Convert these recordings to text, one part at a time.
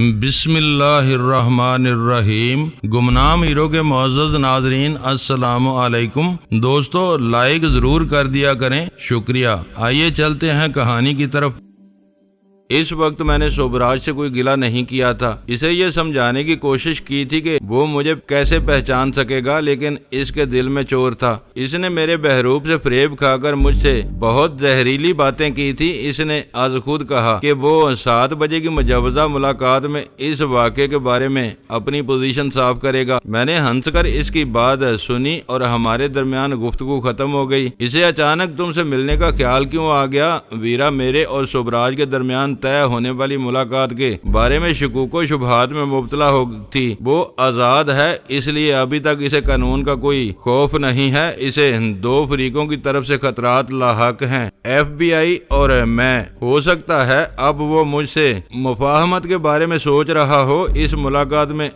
بسم اللہ الرحمن الرحیم۔ گمنام ہیرو کے معزز ناظرین السلام علیکم۔ دوستو لائک ضرور کر دیا کریں، شکریہ۔ آئیے چلتے ہیں کہانی کی طرف۔ اس وقت میں نے شوبراج سے کوئی گلہ نہیں کیا تھا، اسے یہ سمجھانے کی کوشش کی تھی کہ وہ مجھے کیسے پہچان سکے گا، لیکن اس کے دل میں چور تھا۔ اس نے میرے بہروپ سے فریب کھا کر مجھ سے بہت زہریلی باتیں کی تھی۔ اس نے آج خود کہا کہ وہ 7 بجے کی مجوزہ ملاقات میں اس واقعے کے بارے میں اپنی پوزیشن صاف کرے گا۔ میں نے ہنس کر اس کی بات سنی اور ہمارے درمیان گفتگو ختم ہو گئی۔ اسے اچانک تم سے ملنے کا خیال کیوں آ گیا؟ ویرا میرے اور شوبراج کے درمیان طے ہونے والی ملاقات کے بارے میں شکوک و شبہات میں مبتلا ہو تھی۔ وہ آزاد ہے، اس لیے ابھی تک اسے قانون کا کوئی خوف نہیں ہے۔ اسے 2 فریقوں کی طرف سے خطرات لاحق ہیں، FBI اور میں۔ ہو سکتا ہے اب وہ مجھ سے مفاہمت کے بارے میں سوچ رہا ہو۔ اس ملاقات میں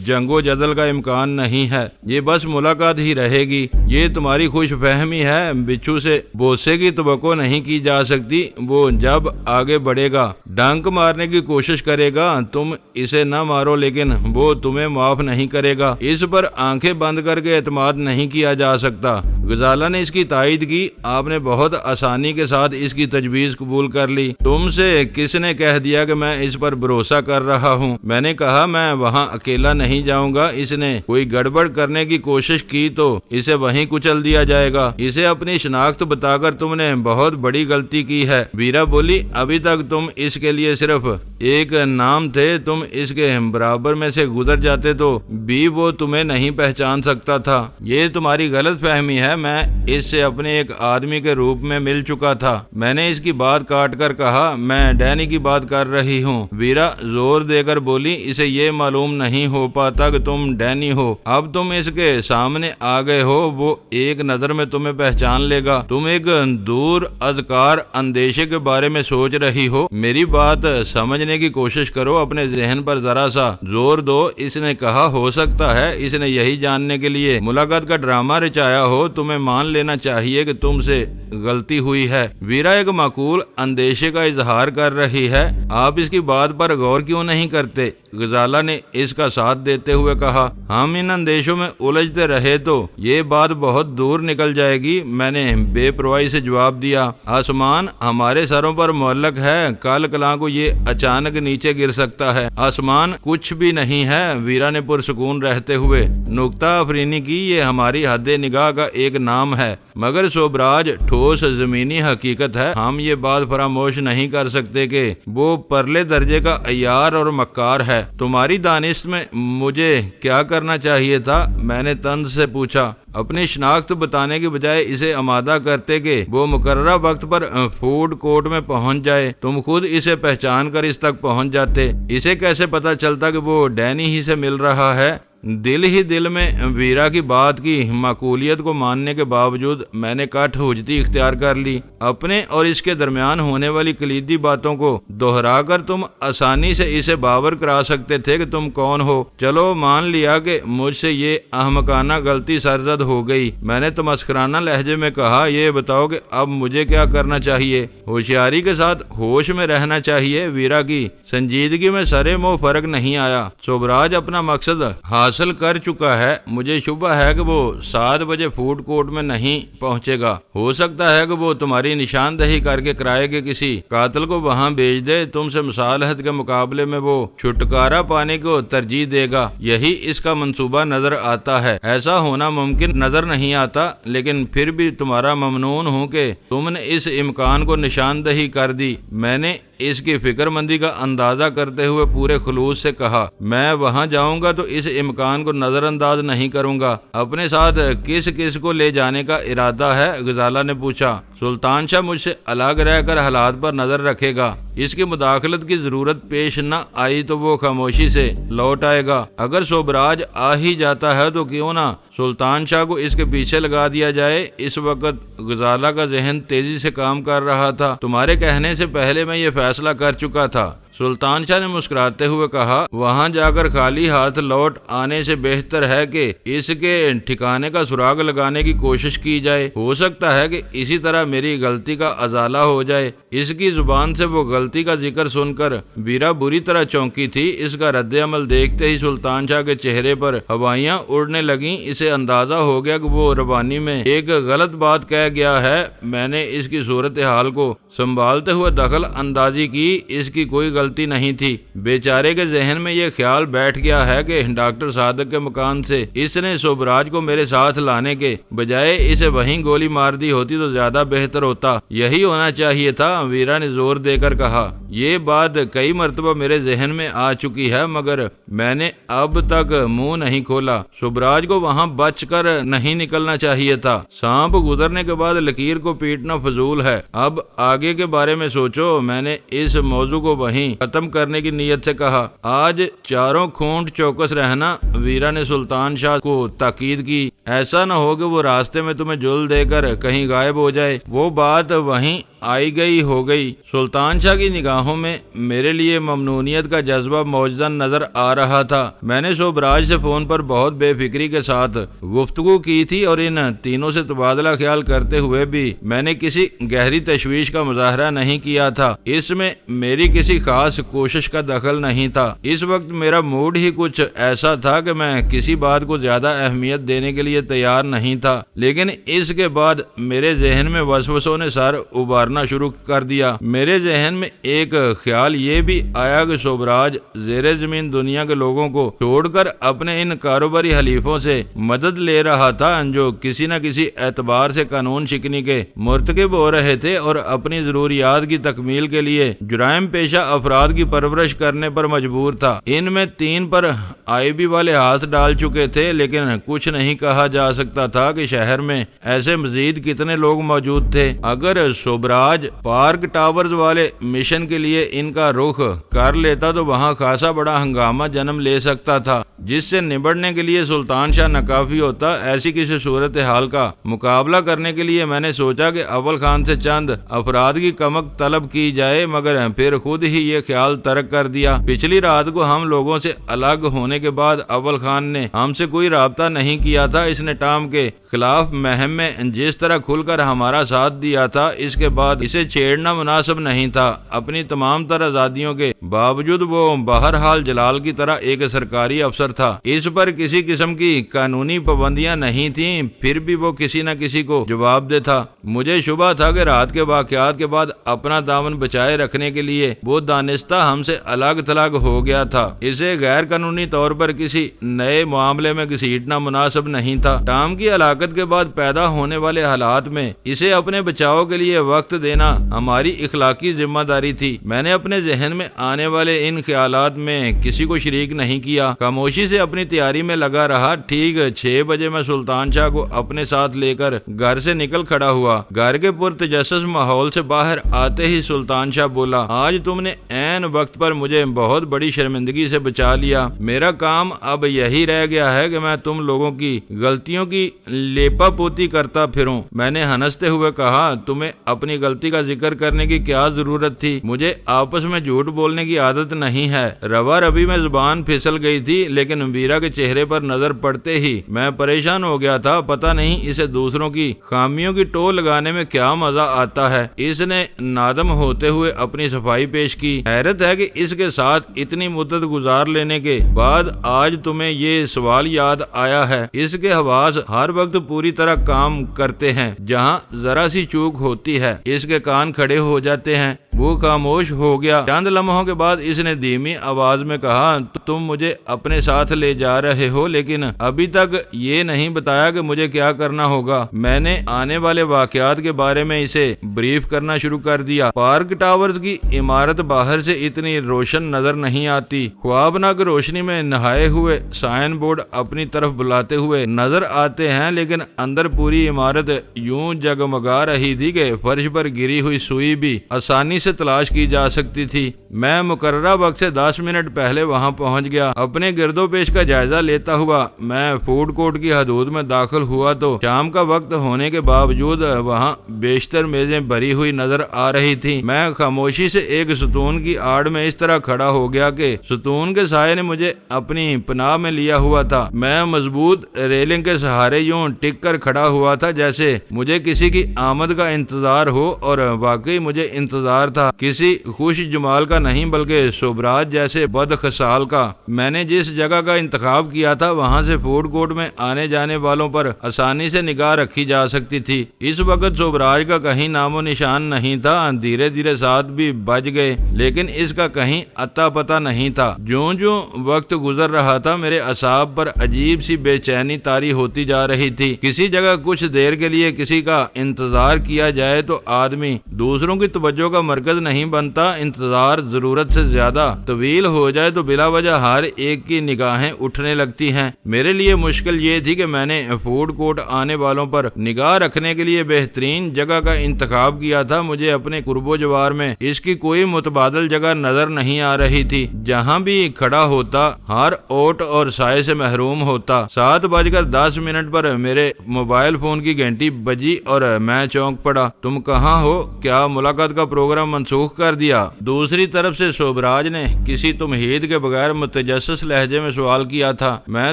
جنگ و جدل کا امکان نہیں ہے، یہ بس ملاقات ہی رہے گی۔ یہ تمہاری خوش فہمی ہے، بچھو سے بوسے کی توقع نہیں کی جا سکتی۔ وہ جب آگے بڑھے گا ڈنک مارنے کی کوشش کرے گا، تم اسے نہ مارو لیکن وہ تمہیں معاف نہیں کرے گا۔ اس پر آنکھیں بند کر کے اعتماد نہیں کیا جا سکتا۔ غزالہ نے اس کی تائید کی۔ آپ نے بہت آسانی کے ساتھ اس کی تجویز قبول کر لی۔ تم سے کس نے کہہ دیا کہ میں اس پر بھروسہ کر رہا ہوں؟ میں نے کہا میں وہاں اکیلا نہیں جاؤں گا۔ اس نے کوئی گڑبڑ کرنے کی کوشش کی تو اسے وہیں کچل دیا جائے گا۔ اسے اپنی شناخت بتا کر تم نے بہت بڑی غلطی کی ہے۔ ویرا بولی، ابھی تک تم اس کے لیے صرف ایک نام تھے، تم اس کے برابر میں سے گزر جاتے تو بھی وہ تمہیں نہیں پہچان سکتا تھا۔ یہ تمہاری غلط فہمی ہے، میں اس سے اپنے ایک آدمی کے روپ میں مل چکا تھا۔ میں نے اس کی بات کاٹ کر کہا، میں ڈینی کی بات کر رہی ہوں۔ ویرا زور دے کر بولی، اسے یہ معلوم نہیں ہو پاتا کہ تم ڈینی ہو۔ اب تم اس کے سامنے آ گئے ہو، وہ ایک نظر میں تمہیں پہچان لے گا۔ تم ایک دور ازکار اندیشے کے بارے میں سوچ رہی ہو۔ میری بات سمجھنے کی کوشش کرو، اپنے ذہن پر ذرا سا زور دو۔ اس نے کہا، ہو سکتا ہے اس نے یہی جاننے کے لیے ملاقات کا ڈرامہ رچایا ہو۔ تمہیں مان لینا چاہیے کہ تم سے غلطی ہوئی ہے۔ ویرا ایک معقول اندیشے کا اظہار کر رہی ہے، آپ اس کی بات پر غور کیوں نہیں کرتے؟ غزالہ نے اس کا ساتھ دیتے ہوئے کہا، ہم ان اندیشوں میں الجھتے رہے تو یہ بات بہت دور نکل جائے گی۔ میں نے بے پرواہی سے جواب دیا، آسمان ہمارے سروں پر معلق ہے، کل کلاں کو یہ اچانک نیچے گر سکتا ہے۔ آسمان کچھ بھی نہیں ہے، ویرا نے پرسکون رہتے ہوئے نکتہ افرینی کی، یہ ہماری حد نگاہ کا ایک نام ہے، مگر شوبراج ٹھوس زمینی حقیقت ہے۔ ہم یہ بات فراموش نہیں کر سکتے کہ وہ پرلے درجے کا عیار اور مکار ہے۔ تمہاری دانش میں مجھے کیا کرنا چاہیے تھا؟ میں نے طنز سے پوچھا، اپنی شناخت بتانے کے بجائے اسے آمادہ کرتے کہ وہ مقررہ وقت پر فوڈ کورٹ میں پہنچ جائے۔ تم خود اسے پہچان کر اس تک پہنچ جاتے۔ اسے کیسے پتا چلتا کہ وہ ڈینی ہی سے مل رہا ہے؟ دل ہی دل میں ویرا کی بات کی معقولیت کو ماننے کے باوجود میں نے کٹ حجتی اختیار کر لی۔ اپنے اور اس کے درمیان ہونے والی کلیدی باتوں کو دہرا کر تم آسانی سے اسے باور کرا سکتے تھے کہ تم کون ہو۔ چلو مان لیا کہ مجھ سے یہ احمقانہ غلطی سرزد ہو گئی۔ میں نے تمسخرانہ لہجے میں کہا، یہ بتاؤ کہ اب مجھے کیا کرنا چاہیے؟ ہوشیاری کے ساتھ ہوش میں رہنا چاہیے۔ ویرا کی سنجیدگی میں سرے منہ فرق نہیں آیا۔ شوبراج اپنا مقصد حاصل کر چکا ہے۔ مجھے شبہ ہے کہ وہ 7 بجے فوڈ کورٹ میں نہیں پہنچے گا۔ ہو سکتا ہے کہ وہ تمہاری نشاندہی کر کے کرائے کے کسی قاتل کو وہاں بھیج دے۔ تم سے مصالحت کے مقابلے میں وہ چھٹکارا پانے کو ترجیح دے گا، یہی اس کا منصوبہ نظر آتا ہے۔ ایسا ہونا ممکن نظر نہیں آتا، لیکن پھر بھی تمہارا ممنون ہوں کہ تم نے اس امکان کو نشاندہی کر دی۔ میں نے اس کی فکر مندی کا اندازہ کرتے ہوئے پورے خلوص سے کہا، میں وہاں جاؤں گا تو اس امکان کو نظر انداز نہیں کروں گا۔ اپنے ساتھ کس کس کو لے جانے کا ارادہ ہے؟ غزالہ نے پوچھا۔ سلطان شاہ مجھ سے الگ رہ کر حالات پر نظر رکھے گا۔ اس کی مداخلت کی ضرورت پیش نہ آئی تو وہ خاموشی سے لوٹ آئے گا۔ اگر شوبراج آ ہی جاتا ہے تو کیوں نہ سلطان شاہ کو اس کے پیچھے لگا دیا جائے۔ اس وقت غزالہ کا ذہن تیزی سے کام کر رہا تھا۔ تمہارے کہنے سے پہلے میں یہ فیصلہ کر چکا تھا۔ سلطان شاہ نے مسکراتے ہوئے کہا، وہاں جا کر خالی ہاتھ لوٹ آنے سے بہتر ہے کہ اس کے ٹھکانے کا سراغ لگانے کی کوشش کی جائے، ہو سکتا ہے کہ اسی طرح میری غلطی کا ازالہ ہو جائے۔ اس کی زبان سے وہ غلطی کا ذکر سن کر ویرا بری طرح چونکی تھی۔ اس کا رد عمل دیکھتے ہی سلطان شاہ کے چہرے پر ہوائیاں اڑنے لگیں۔ اسے اندازہ ہو گیا کہ وہ ربانی میں ایک غلط بات کہہ گیا ہے۔ میں نے اس کی صورتحال کو سنبھالتے ہوئے دخل اندازی کی، اس کی کوئی غلطی نہیں تھی۔ بیچارے کے ذہن میں یہ خیال بیٹھ گیا ہے کہ ڈاکٹر صادق کے مکان سے اس نے شبراج کو میرے ساتھ لانے کے بجائے اسے وہیں گولی مار دی ہوتی تو زیادہ بہتر ہوتا، یہی ہونا چاہیے تھا، ویرا نے زور دے کر کہا۔ یہ بات کئی مرتبہ میرے ذہن میں آ چکی ہے مگر میں نے اب تک منہ نہیں کھولا۔ شبراج کو وہاں بچ کر نہیں نکلنا چاہیے تھا۔ سانپ گزرنے کے بعد لکیر کو پیٹنا فضول ہے، اب آگے کے بارے میں سوچو۔ میں نے اس موضوع کو وہیں ختم کرنے کی نیت سے کہا۔ آج چاروں کھونٹ چوکس رہنا، ویرا نے سلطان شاہ کو تاکید کی۔ ایسا نہ ہو کہ وہ راستے میں تمہیں جل دے کر کہیں غائب ہو جائے۔ وہ بات وہیں آئی گئی ہو گئی۔ سلطان شاہ کی نگاہوں میں میرے لیے ممنونیت کا جذبہ موجزن نظر آ رہا تھا۔ میں نے شبراج سے فون پر بہت بے فکری کے ساتھ گفتگو کی تھی اور ان تینوں سے تبادلہ خیال کرتے ہوئے بھی میں نے کسی گہری تشویش کا مظاہرہ نہیں کیا تھا۔ اس میں میری کسی خاص کوشش کا دخل نہیں تھا۔ اس وقت میرا موڈ ہی کچھ ایسا تھا کہ میں کسی بات کو زیادہ اہمیت دینے کے لیے تیار نہیں تھا، لیکن اس کے بعد میرے ذہن میں وسوسوں نے سر ابارنا شروع کر دیا۔ میرے ذہن میں ایک خیال یہ بھی آیا کہ شبراج زیر زمین دنیا کے لوگوں کو چھوڑ کر اپنے ان کاروباری حلیفوں سے مدد لے رہا تھا جو کسی نہ کسی اعتبار سے قانون شکنی کے مرتکب ہو رہے تھے اور اپنی ضروریات کی تکمیل کے لیے جرائم پیشہ افراد کی پرورش کرنے پر مجبور تھا۔ ان میں 3 پر IB والے ہاتھ ڈال چکے تھے، لیکن کچھ نہیں کہا جا سکتا تھا کہ شہر میں ایسے مزید کتنے لوگ موجود تھے۔ اگر شبراج پارک ٹاورز والے مشن کے لیے ان کا رخ کر لیتا تو وہاں خاصا بڑا ہنگامہ جنم لے سکتا تھا، جس سے نبڑنے کے لیے سلطان شاہ ناکافی ہوتا۔ ایسی کسی صورتحال کا مقابلہ کرنے کے لیے میں نے سوچا کہ اول خان سے چند افراد کی کمک طلب کی جائے، مگر پھر خود ہی یہ خیال ترک کر دیا۔ پچھلی رات کو ہم لوگوں سے الگ ہونے کے بعد اول خان نے ہم سے کوئی رابطہ نہیں کیا تھا۔ اس نے ٹام کے خلاف مہم میں جس طرح کھل کر ہمارا ساتھ دیا تھا، اس کے بعد اسے چھیڑنا مناسب نہیں تھا۔ اپنی تمام تر آزادیوں کے باوجود وہ بہرحال جلال کی طرح ایک سرکاری افسر تھا۔ اس پر کسی قسم کی قانونی پابندیاں نہیں تھیں، پھر بھی وہ کسی نہ کسی کو جواب دہ تھا۔ مجھے شبہ تھا کہ رات کے واقعات کے بعد اپنا دامن بچائے رکھنے کے لیے وہ دانستہ ہم سے الگ تھلگ ہو گیا تھا۔ اسے غیر قانونی طور پر کسی نئے معاملے میں گھسیٹنا مناسب نہیں تھا۔ ٹام کی ہلاکت کے بعد پیدا ہونے والے حالات میں اسے اپنے بچاؤ کے لیے وقت دینا ہماری اخلاقی ذمہ داری تھی۔ میں نے اپنے ذہن میں آنے والے ان خیالات میں کسی کو شریک نہیں کیا، خاموشی سے اپنی تیاری میں لگا رہا۔ ٹھیک 6 بجے میں سلطان شاہ کو اپنے ساتھ لے کر گھر سے نکل کھڑا ہوا۔ گھر کے پرتجسس ماحول سے باہر آتے ہی سلطان شاہ بولا، آج تم نے عین وقت پر مجھے بہت بڑی شرمندگی سے بچا لیا۔ میرا کام اب یہی رہ گیا ہے کہ میں تم لوگوں کی غلطیوں کی لیپا پوتی کرتا پھروں۔ میں نے ہنستے ہوئے کہا، تمہیں اپنی غلطی کا ذکر کرنے کی کیا ضرورت تھی؟ مجھے آپس میں جھوٹ بولنے کی عادت نہیں ہے۔ روا ربی میں زبان پھسل گئی تھی، لیکن ویرا کے چہرے پر نظر پڑتے ہی میں پریشان ہو گیا تھا۔ پتہ نہیں اسے دوسروں کی خامیوں کی ٹو لگانے میں کیا مزہ آتا ہے۔ اس نے نادم ہوتے ہوئے اپنی صفائی پیش کی۔ حیرت ہے کہ اس کے ساتھ اتنی مدت گزار لینے کے بعد آج تمہیں یہ سوال یاد آیا ہے۔ اس کے حواس ہر وقت پوری طرح کام کرتے ہیں، جہاں ذرا سی چوک ہوتی ہے اس کے کان کھڑے ہو جاتے ہیں۔ وہ خاموش ہو گیا۔ چند لمحوں کے بعد اس نے دھیمی آواز میں کہا، تم مجھے اپنے ساتھ لے جا رہے ہو، لیکن ابھی تک یہ نہیں بتایا کہ مجھے کیا کرنا ہوگا۔ میں نے آنے والے واقعات کے بارے میں اسے بریف کرنا شروع کر دیا۔ پارک ٹاورز کی عمارت باہر سے اتنی روشن نظر نہیں آتی۔ خوابناک روشنی میں نہائے ہوئے سائن بورڈ اپنی طرف بلاتے ہوئے نظر آتے ہیں، لیکن اندر پوری عمارت یوں جگمگا رہی تھی کہ فرش پر گری ہوئی سوئی بھی آسانی سے تلاش کی جا سکتی تھی۔ میں مقررہ وقت سے 10 منٹ پہلے وہاں پہنچ گیا۔ اپنے گرد و پیش کا جائزہ لیتا ہوا میں فوڈ کورٹ کی حدود میں داخل ہوا تو شام کا وقت ہونے کے باوجود وہاں بیشتر میزیں بھری ہوئی نظر آ رہی تھی۔ میں خاموشی سے ایک ستون کی آڑ میں اس طرح کھڑا ہو گیا کہ ستون کے سائے نے مجھے اپنی پناہ میں لیا ہوا تھا۔ میں مضبوط ریلنگ کے سہارے یوں ٹک کر کھڑا ہوا تھا جیسے مجھے کسی کی آمد کا انتظار ہو، اور واقعی مجھے انتظار تھا، کسی خوش جمال کا نہیں بلکہ سوبراج جیسے بد خصال کا۔ میں نے جس جگہ کا انتخاب کیا تھا وہاں سے فوڈ کورٹ میں آنے جانے والوں پر آسانی سے نگاہ رکھی جا سکتی تھی۔ اس وقت سوبراج کا کہیں نام و نشان نہیں تھا۔ دھیرے دھیرے 7 بھی بج گئے لیکن اس کا کہیں اتا پتہ نہیں تھا۔ جوں جوں وقت گزر رہا تھا میرے اعصاب پر عجیب سی بے چینی طاری ہوتی جا رہی تھی۔ کسی جگہ کچھ دیر کے لیے کسی کا انتظار کیا جائے تو آدمی دوسروں کی توجہ کا مرکز نہیں بنتا۔ انتظار ضرورت سے زیادہ طویل ہو جائے تو بلا وجہ ہر ایک کی نگاہیں اٹھنے لگتی ہیں۔ میرے لیے مشکل یہ تھی کہ میں نے فوڈ کورٹ آنے والوں پر نگاہ رکھنے کے لیے بہترین جگہ کا انتخاب کیا تھا۔ مجھے اپنے قرب و جوار میں اس کی کوئی متبادل جگہ نظر نہیں آ رہی تھی۔ جہاں بھی کھڑا ہوتا ہر اوٹ اور سائے سے محروم ہوتا۔ 7:10 پر میرے موبائل فون کی گھنٹی بجی اور میں چونک پڑا۔ تم کہاں ہو؟ کیا ملاقات کا پروگرام منسوخ کر دیا؟ دوسری طرف سے سوبراج نے کسی تمہید کے بغیر متجسس لہجے میں سوال کیا تھا۔ میں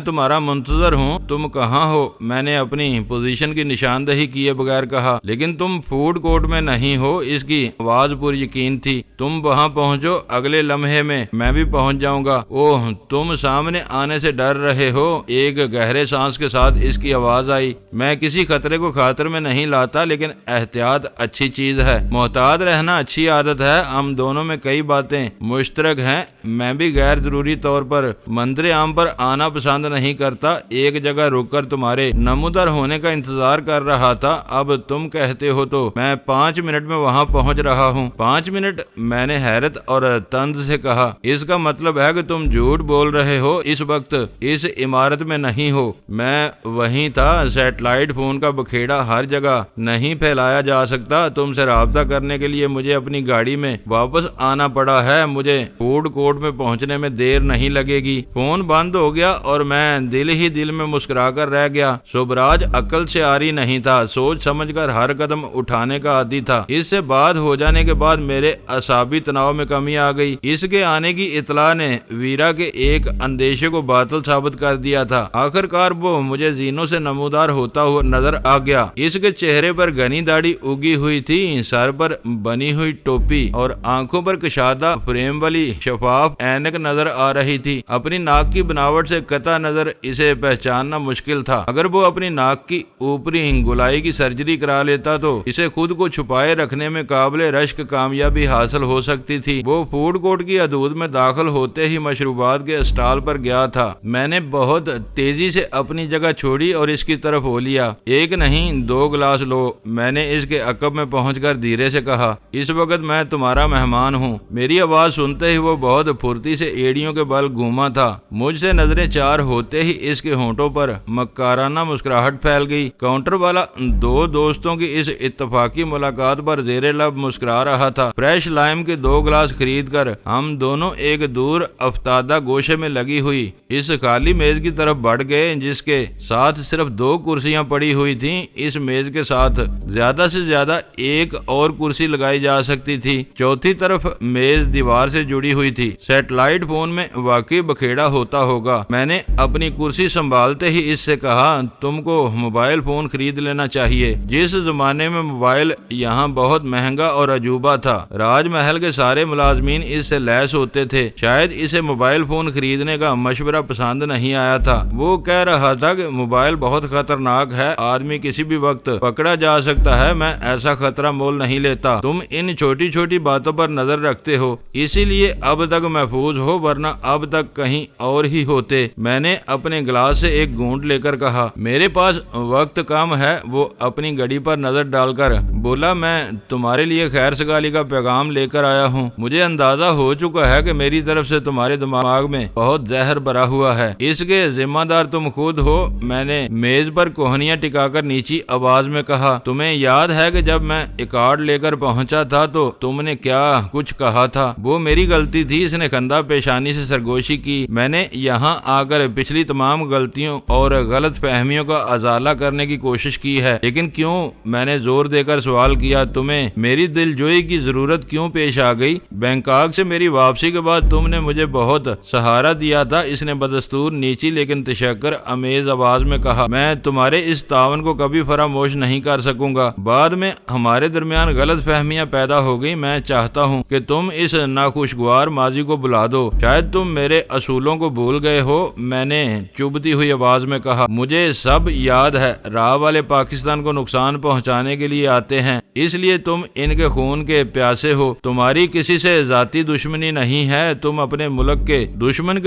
تمہارا منتظر ہوں۔ تم کہاں ہو؟ میں نے اپنی پوزیشن کی نشاندہی کیے بغیر کہا۔ لیکن تم فوڈ کورٹ میں نہیں ہو، اس کی آواز پر یقین تھی۔ تم وہاں پہنچو، اگلے لمحے میں بھی پہنچ جاؤں گا۔ اوہ، تم سامنے آنے سے ڈر رہے ہو؟ ایک گہرے سانس کے ساتھ اس کی آواز آئی۔ میں کسی خطرے کو خاطر میں نہیں لاتا، لیکن احتیاط اچھی چیز ہے۔ محتاط رہنا اچھی عادت ہے۔ ہم دونوں میں کئی باتیں مشترک ہیں۔ میں بھی غیر ضروری طور پر منظر عام پر آنا پسند نہیں کرتا۔ ایک جگہ رک کر تمہارے نمودار ہونے کا انتظار کر رہا تھا۔ اب تم کہتے ہو تو میں 5 منٹ میں وہاں پہنچ رہا ہوں۔ 5 منٹ؟ میں نے حیرت اور طنز سے کہا۔ اس کا مطلب ہے کہ تم جھوٹ بول رہے ہو، اس وقت اس عمارت میں نہیں ہو۔ میں وہیں تھا۔ سیٹلائٹ فون کا بکھیڑا ہر جگہ نہیں پھیلایا جا سکتا۔ تم سے رابطہ کرنے کے لیے مجھے اپنی گاڑی میں واپس آنا پڑا ہے۔ مجھے فوڈ کورٹ میں پہنچنے میں دیر نہیں لگے گی۔ فون بند ہو گیا اور میں دل ہی دل میں مسکرا کر رہ گیا۔ سوبراج عقل سے عاری نہیں تھا، سوچ سمجھ کر ہر قدم اٹھانے کا عادی تھا۔ اس سے بات ہو جانے کے بعد میرے اعصابی تناؤ میں کمی آ گئی۔ اس کے آنے کی اطلاع نے ویرا کے ایک اندیشے کو باطل ثابت کر دیا تھا۔ آخر کار وہ مجھے زینوں سے نمودار ہوتا ہوا نظر آ گیا۔ اس کے چہرے پر گھنی داڑھی اگی ہوئی تھی، سر پر بنی ہوئی ٹوپی اور آنکھوں پر کشادہ فریم والی شفاف اینک نظر آ رہی تھی۔ اپنی ناک کی بناوٹ سے قطع نظر اسے پہچاننا مشکل تھا۔ اگر وہ اپنی ناک کی اوپری گولائی کی سرجری کرا لیتا تو اسے خود کو چھپائے رکھنے میں قابل رشک کامیابی حاصل ہو سکتی تھی۔ وہ فوڈ کورٹ کی حدود میں داخل ہوتے ہی مشروبات کے اسٹال پر گیا تھا۔ میں نے بہت تیزی سے اپنی جگہ چھوڑی اور اس کی طرف ہو لیا۔ ایک نہیں 2 گلاس لو، میں نے اس کے عقب میں پہنچ کر دھیرے سے کہا۔ اس وقت میں تمہارا مہمان ہوں۔ میری آواز سنتے ہی وہ بہت پھرتی سے ایڑیوں کے بل گھوما تھا۔ مجھ سے نظریں چار ہوتے ہی اس کے ہونٹوں پر مکارانہ مسکراہٹ پھیل گئی۔ کاؤنٹر والا 2 دوستوں کی اس اتفاقی ملاقات پر زیر لب مسکرا رہا تھا۔ فریش لائم کے 2 گلاس خرید کر ہم دونوں ایک دور افتادہ گوشے میں لگی ہوئی اس خالی میز کی طرف بڑھ گئے جس کے ساتھ صرف 2 کرسیاں پڑی ہوئی تھیں۔ اس میز کے ساتھ زیادہ سے زیادہ ایک اور کرسی لگائی جا سکتی تھی۔ چوتھی طرف میز دیوار سے جڑی ہوئی تھی۔ سیٹلائٹ فون میں واقعی بکھیڑا ہوتا ہوگا۔ میں نے اپنی کرسی سنبھالتے ہی اس سے کہا، تم کو موبائل فون خرید لینا چاہیے۔ جس زمانے میں موبائل یہاں بہت مہنگا اور عجوبہ تھا، راج محل کے سارے ملازمین اس سے لیس ہوتے تھے۔ شاید اسے موبائل فون خریدنے کا مشورہ پسند نہیں آیا تھا۔ وہ کہہ رہا تھا کہ موبائل بہت خطرناک ہے، آدمی کسی بھی وقت پکڑا جا سکتا ہے۔ میں ایسا خطرہ مول نہیں لیتا۔ تم ان چھوٹی چھوٹی باتوں پر نظر رکھتے ہو، اسی لیے اب تک محفوظ ہو، ورنہ اب تک کہیں اور ہی ہوتے۔ میں نے اپنے گلاس سے ایک گھونٹ لے کر کہا، میرے پاس وقت کم ہے۔ وہ اپنی گھڑی پر نظر ڈال کر بولا، میں تمہارے لیے خیر سگالی کا پیغام لے کر آیا ہوں۔ مجھے اندازہ ہو چکا ہے کہ میری طرف سے تمہارے دماغ میں بہت زہر بھرا ہوا ہے، اس کے ذمہ دار تم خود ہو۔ میں نے میز پر کوہنیاں ٹکا کر نیچی آواز میں کہا، تمہیں یاد ہے کہ جب میں میں ایک کارڈ لے کر پہنچا تھا تو تم نے کیا کچھ کہا تھا، وہ میری غلطی تھی۔ اس نے خندہ پیشانی سے سرگوشی کی۔ میں نے یہاں آ کر پچھلی تمام غلطیوں اور غلط فہمیوں کا ازالہ کرنے کی کوشش کی ہے، لیکن کیوں؟ میں نے زور دے کر سوال کیا، تمہیں میری دل جوئی کی ضرورت کیوں پیش آ گئی؟ بینکاک سے میری واپسی کے بعد تم نے مجھے بہت سہارا دیا تھا، اس نے بدستور نیچی لیکن تشکر امیز آواز میں کہا۔ میں تمہارے اس تعاون کو کبھی فراموش نہیں کر سکوں گا۔ بعد میں ہمارے درمیان غلط فہمیاں پیدا ہو گئی۔ میں چاہتا ہوں کہ تم اس ناخوشگوار ماضی کو بھلا دو۔ شاید تم میرے اصولوں کو بھول گئے ہو، میں نے چبھتی ہوئی آواز میں کہا۔ مجھے سب یاد ہے، راہ والے پاکستان کو نقصان پہنچانے کے لیے آتے ہیں، اس لیے تم ان کے خون کے پیاسے ہو۔ تمہاری کسی سے ذاتی دشمنی نہیں ہے، تم اپنے ملک کے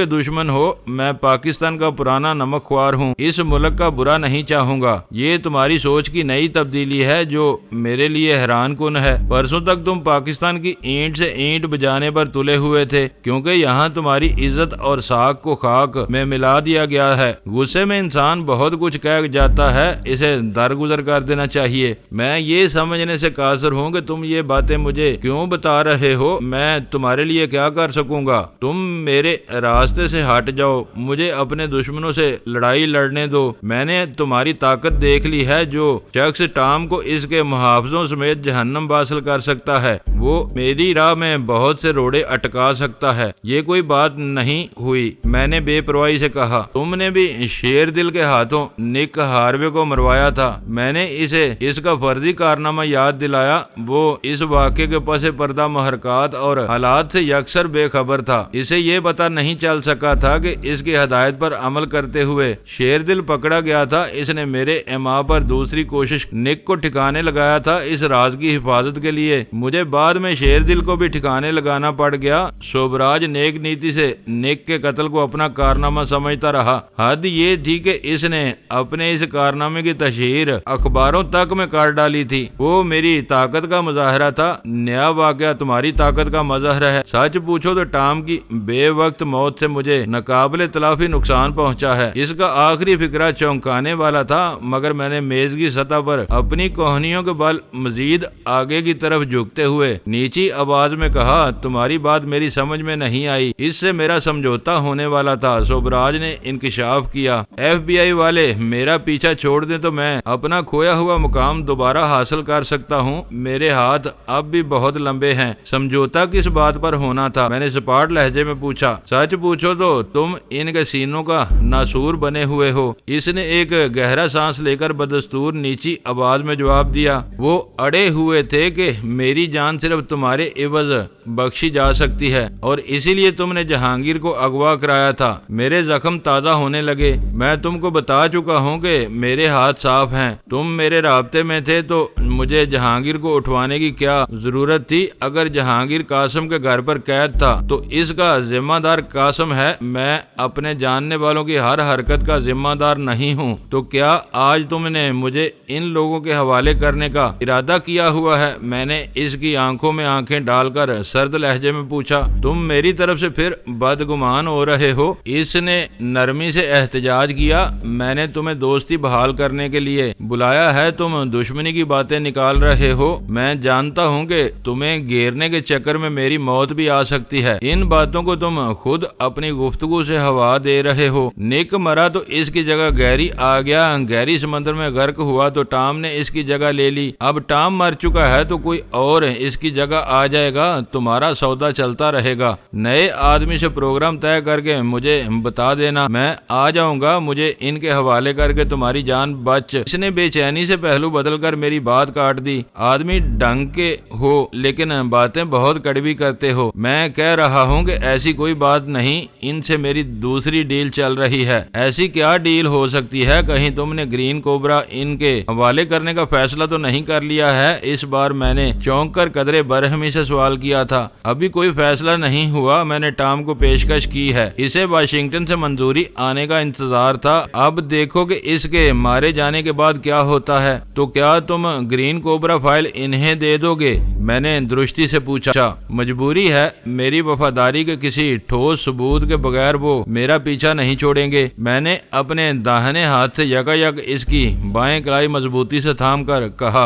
دشمن ہو۔ میں پاکستان کا پرانا نمک خوار ہوں، اس ملک کا برا نہیں چاہوں گا۔ یہ تمہاری سوچ کی نئی تبدیلی ہے جو میرے لیے حیران کن ہے۔ پرسوں تک تم پاکستان کی اینٹ سے اینٹ بجانے پر تلے ہوئے تھے، کیونکہ یہاں تمہاری عزت اور ساکھ کو خاک میں ملا دیا گیا ہے۔ غصے میں انسان بہت کچھ کہہ جاتا ہے، اسے درگزر کر دینا چاہیے۔ میں یہ سمجھنے سے قاصر ہوں کہ تم یہ باتیں مجھے کیوں بتا رہے ہو، میں تمہارے لیے کیا کر سکوں گا؟ تم میرے راستے سے ہٹ جاؤ، مجھے اپنے دشمنوں سے لڑائی لڑنے دو۔ میں نے تمہاری طاقت دیکھ لی ہے۔ جو شخص ٹام کو اس کے محافظوں سمیت جہنم واصل کر سکتا ہے، وہ میری راہ میں بہت سے روڑے اٹکا سکتا ہے۔ یہ کوئی بات نہیں ہوئی، میں نے بے پرواہی سے کہا۔ تم نے بھی شیر دل کے ہاتھوں نک ہاروے کو مروایا تھا۔ میں نے اسے اس کا فرضی کارنامہ یاد دلایا۔ وہ اس واقعے کے پس پردہ محرکات اور حالات سے یکسر بے خبر تھا۔ اسے یہ پتہ نہیں چل سکا تھا کہ اس کی ہدایت پر عمل کرتے ہوئے شیر دل پکڑا گیا تھا۔ اس نے میرے ایما پر دوسری کوشش نک کو ٹھکانے لگایا تھا۔ اس راز کی حفاظت کے لیے مجھے بعد میں شیر دل کو بھی ٹھکانے لگانا پڑ گیا۔ شوبراج نیک نیتی سے نک کے قتل کو اپنا کارنامہ سمجھتا رہا۔ حد یہ تھی کہ اس نے اپنے اس کارنامے کی تشہیر اخباروں تک میں کر ڈالی تھی۔ وہ میری طاقت کا مظاہرہ تھا۔ نیا واقعہ تمہاری طاقت کا مظہر ہے۔ سچ پوچھو تو ٹام کی بے وقت موت سے مجھے ناقابل تلافی نقصان پہنچا ہے۔ اس کا آخری فقرہ چونکانے والا تھا، مگر میں نے میز کی سطح پر اپنی کوہنیوں کے بل مزید آگے کی طرف جھکتے ہوئے نیچی آواز میں کہا، تمہاری بات میری سمجھ میں نہیں آئی۔ اس سے میرا سمجھوتا ہونے والا تھا۔ سوبراج نے انکشاف کیا۔ FBI والے میرا پیچھا چھوڑ دیں تو میں اپنا کھویا ہوا مقام دوبارہ حاصل کر سکتا ہوں۔ میرے ہاتھ اب بھی بہت لمبے ہیں۔ سمجھوتا کس بات پر ہونا تھا؟ میں نے سپاٹ لہجے میں پوچھا۔ سچ پوچھو تو تم ان کے سینوں کا ناسور بنے ہوئے ہو۔ اس نے ایک گہرا سانس لے کر بدستور نیچی آواز میں جواب دیا۔ وہ اڑے ہوئے تھے کہ میری جان صرف تمہارے عوض بخشی جا سکتی ہے، اور اسی لیے تم نے جہانگیر کو اغوا کرایا تھا۔ میرے زخم تازہ ہونے لگے۔ میں تم کو بتا چکا ہوں کہ میرے ہاتھ صاف ہیں۔ تم میرے رابطے میں تھے تو مجھے جہانگیر کو اٹھوانے کی کیا ضرورت تھی؟ اگر جہانگیر قاسم کے گھر پر قید تھا تو اس کا ذمہ دار قاسم ہے۔ میں اپنے جاننے والوں کی ہر حرکت کا ذمہ دار نہیں ہوں۔ تو کیا آج تم نے مجھے ان لوگوں کے حوالے کرنے کا ارادہ کیا ہوا ہے؟ میں نے اس کی آنکھوں میں آنکھیں ڈال کر سرد لہجے میں پوچھا۔ تم میری طرف سے پھر بدگمان ہو رہے ہو؟ اس نے نرمی سے احتجاج کیا۔ میں نے تمہیں دوستی بحال کرنے کے لیے بلایا ہے، تم دشمنی کی باتیں نکال رہے ہو۔ میں جانتا ہوں کہ تمہیں گھیرنے کے چکر میں میری موت بھی آ سکتی ہے۔ ان باتوں کو تم خود اپنی گفتگو سے ہوا دے رہے ہو۔ نک مرا تو اس کی جگہ گیری آ گیا، گیری سمندر میں غرق ہوا تو ٹام نے اس کی جگہ لے لی۔ اب ٹام مر چکا ہے تو کوئی اور اس کی جگہ آ جائے گا۔ تمہارا سودا چلتا رہے گا۔ نئے آدمی سے پروگرام طے کر کے مجھے بتا دینا، میں آ جاؤں گا۔ مجھے ان کے حوالے کر کے تمہاری جان بچ۔ اس نے بے چینی سے پہلو بدل کر میری بات کاٹ دی۔ آدمی ڈھنگ کے ہو لیکن باتیں بہت کڑوی کرتے ہو۔ میں کہہ رہا ہوں کہ ایسی کوئی بات نہیں، ان سے میری دوسری ڈیل چل رہی ہے۔ ایسی کیا ڈیل ہو سکتی ہے؟ کہیں تم نے گرین کوبرا ان کے حوالے کرنے کا فیصلہ تو نہیں کر لیا ہے؟ اس بار میں نے چونک کر قدرے برہمی سے سوال کیا تھا۔ ابھی کوئی فیصلہ نہیں ہوا۔ میں نے ٹام کو پیشکش کی ہے، اسے واشنگٹن سے منظوری آنے کا انتظار تھا۔ اب دیکھو کہ اس کے مارے جانے کے بعد کیا ہوتا ہے۔ تو کیا تم گرین کوبرا فائل انہیں دے دو گے؟ میں نے درستی سے پوچھا۔ مجبوری ہے، میری وفاداری کے کسی ٹھوس ثبوت کے بغیر وہ میرا پیچھا نہیں چھوڑیں گے۔ میں نے اپنے داہنے ہاتھ سے یکا یک اس کی بائیں کلائی مضبوطی سے تھام کر کہا،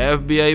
FBI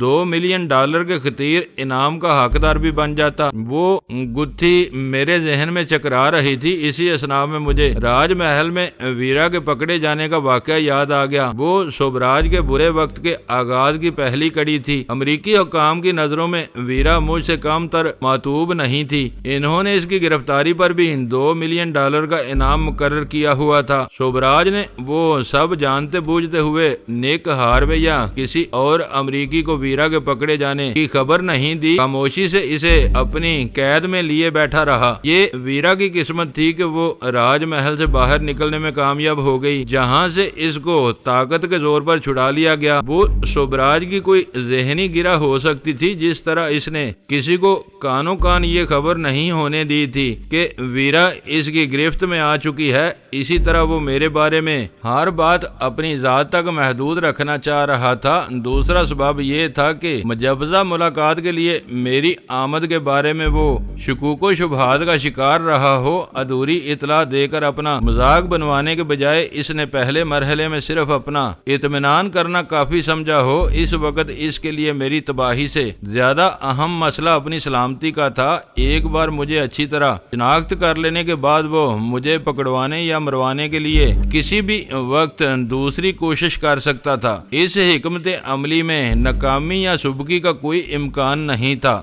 $2 ملین کے خطیر انعام کا حقدار بھی بن جاتا۔ وہ گتھی میرے ذہن میں چکرا رہی تھی، اسی اثناء میں مجھے راج محل میں ویرا کے پکڑے جانے کا واقعہ یاد آ گیا۔ وہ شوبراج کے برے وقت کے آغاز کی پہلی کڑی تھی۔ امریکی حکام کی نظروں میں ویرا مجھ سے کم تر معتوب نہیں تھی۔ انہوں نے اس کی گرفتاری پر بھی $2 ملین کا انعام مقرر کیا ہوا تھا۔ شوبراج نے وہ سب جانتے بوجھتے ہوئے نیک ہاروے یا کسی اور امریکی کو ویرا کے پکڑے جانے کی خبر نہیں دی، خاموشی سے اسے اپنی قید میں لیے بیٹھا رہا۔ یہ ویرا کی قسمت تھی کہ وہ راج محل سے باہر نکلنے میں کامیاب ہو گئی، جہاں سے اس کو طاقت کے زور پر چھڑا لیا گیا۔ وہ شوبراج کی کوئی ذہنی گرہ ہو سکتی تھی، جس طرح اس نے کسی کو کانوں کان یہ خبر نہیں ہونے دی تھی کہ ویرا اس کی گرفت میں آ چکی ہے، اسی طرح وہ میرے بارے میں ہر بات اپنی ذات تک محدود رکھنا چاہ رہا تھا۔ دوسرا سبب یہ تھا کہ مجوزہ ملاقات کے لیے میری آمد کے بارے میں وہ شکوک و شبہات کا شکار رہا ہو۔ ادھوری اطلاع دے کر اپنا مذاق بنوانے کے بجائے اس نے پہلے مرحلے میں صرف اپنا اطمینان کرنا کافی سمجھا ہو۔ اس وقت اس کے لیے میری تباہی سے زیادہ اہم مسئلہ اپنی سلامتی کا تھا۔ ایک بار مجھے اچھی طرح شناخت کر لینے کے بعد وہ مجھے پکڑوانے یا مروانے کے لیے کسی بھی وقت دوسری کوشش کر سکتا تھا۔ اس حکمت عملی میں ناکامی یا سبکی کا کوئی امکان نہیں تھا۔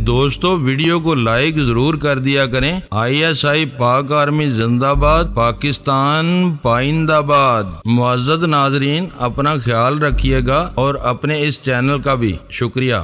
دوستو ویڈیو کو لائک ضرور کر دیا کریں۔ ISI پاک آرمی زندہ باد، پاکستان پائندہ باد۔ معزز ناظرین، اپنا خیال رکھیے گا اور اپنے اس چینل کا بھی شکریہ۔